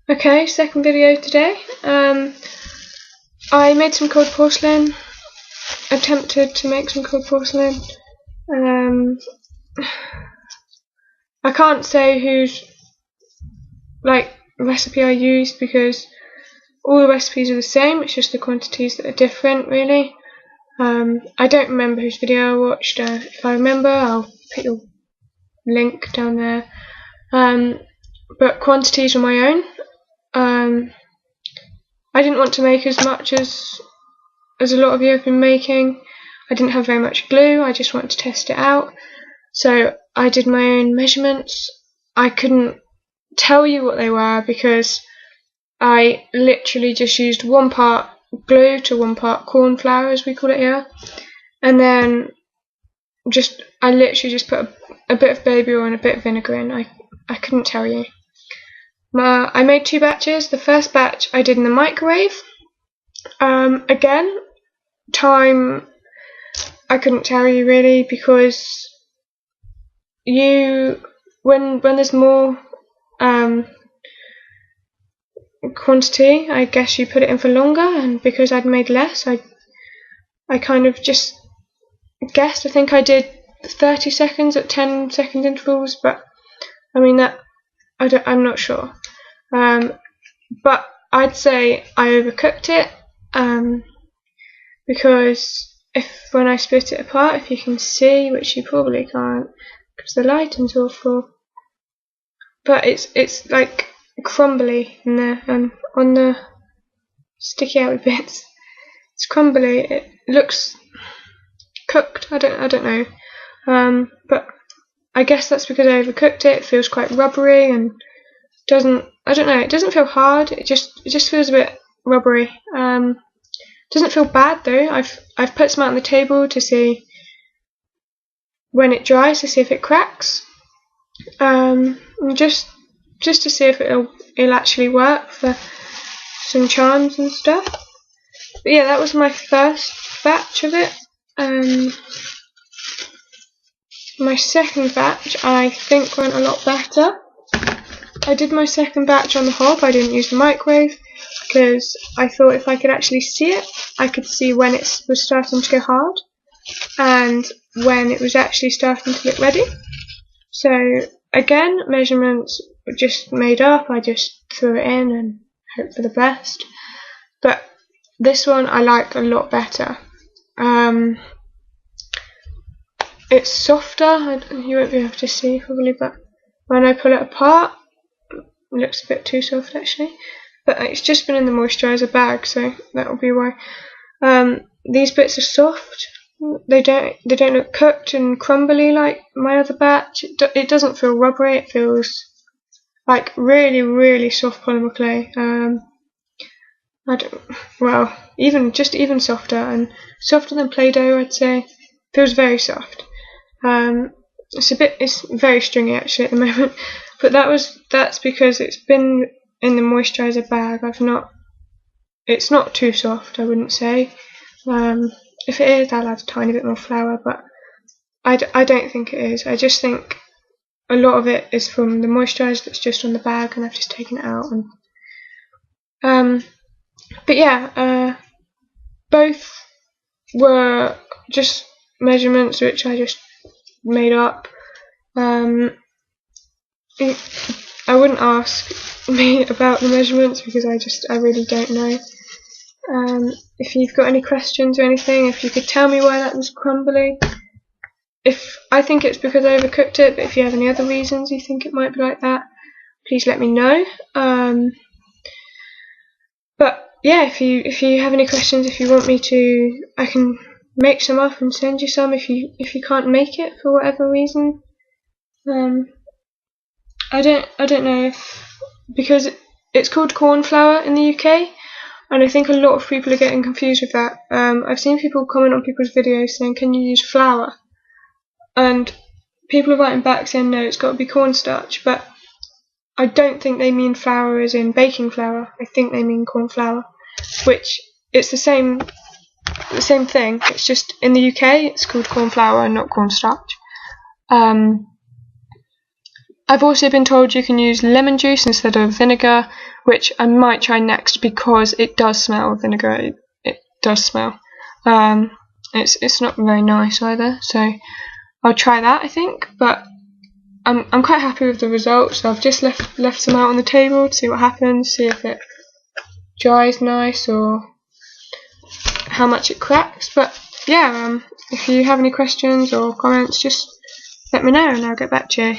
Okay, second video today. I made some cold porcelain, attempted to make some cold porcelain. I can't say whose recipe I used because all the recipes are the same, it's just the quantities that are different really. I don't remember whose video I watched. If I remember, I'll put your link down there. But quantities were my own. I didn't want to make as much as a lot of you have been making. I didn't have very much glue, I just wanted to test it out. So I did my own measurements. I couldn't tell you what they were because I literally just used 1 part glue to 1 part corn flour, as we call it here, and then I literally just put a bit of baby oil and a bit of vinegar in. I couldn't tell you. I made 2 batches. The first batch I did in the microwave. Again, time I couldn't tell you really because when there's more quantity, I guess you put it in for longer, and because I'd made less, I kind of just guessed. I think I did 30 seconds at 10-second intervals, but I mean that I'm not sure. But I'd say I overcooked it because when I split it apart, if you can see, which you probably can't because the lighting's awful, but it's like crumbly in there and on the sticky out bits. It's crumbly. It looks cooked. I don't know. But I guess that's because I overcooked it. It feels quite rubbery and I don't know. It doesn't feel hard. It just feels a bit rubbery. Doesn't feel bad though. I've put some out on the table to see when it dries, to see if it cracks. Just to see if it'll actually work for some charms and stuff. But yeah, that was my first batch of it. My second batch I think went a lot better. I did my second batch on the hob. I didn't use the microwave because I thought if I could actually see it, I could see when it was starting to go hard and when it was actually starting to look ready. So again, measurements were just made up. I just threw it in and hoped for the best. But this one I like a lot better. It's softer. You won't be able to see probably, but when I pull it apart, it looks a bit too soft actually, but it's just been in the moisturiser bag, so that will be why. These bits are soft. They don't look cooked and crumbly like my other batch. It doesn't feel rubbery. It feels like really soft polymer clay. Even softer, and softer than Play-Doh, I'd say. Feels very soft. It's very stringy actually at the moment, but that's because it's been in the moisturiser bag. It's not too soft, I wouldn't say. If it is, I'll add a tiny bit more flour, but I don't think it is. I just think a lot of it is from the moisturiser that's just on the bag, and I've just taken it out. But yeah, both were just measurements which I just made up. I wouldn't ask me about the measurements because I really don't know. If you've got any questions or anything, if you could tell me why that was crumbly. I think it's because I overcooked it, but if you have any other reasons you think it might be like that, please let me know. But yeah, if you have any questions, if you want me to, I can make some up and send you some if you can't make it for whatever reason. I don't know because it's called corn flour in the UK, and I think a lot of people are getting confused with that. I've seen people comment on people's videos saying, can you use flour? And people are writing back saying no, it's got to be cornstarch, but I don't think they mean flour as in baking flour. I think they mean corn flour, which it's the same thing. It's just in the UK it's called corn flour and not cornstarch. I've also been told you can use lemon juice instead of vinegar, which I might try next because it does smell of vinegar. It does smell. It's not very nice either, so I'll try that, I think. But I'm quite happy with the results. So I've just left some out on the table to see what happens, see if it dries nice or how much it cracks. But yeah, if you have any questions or comments, just let me know and I'll get back to you.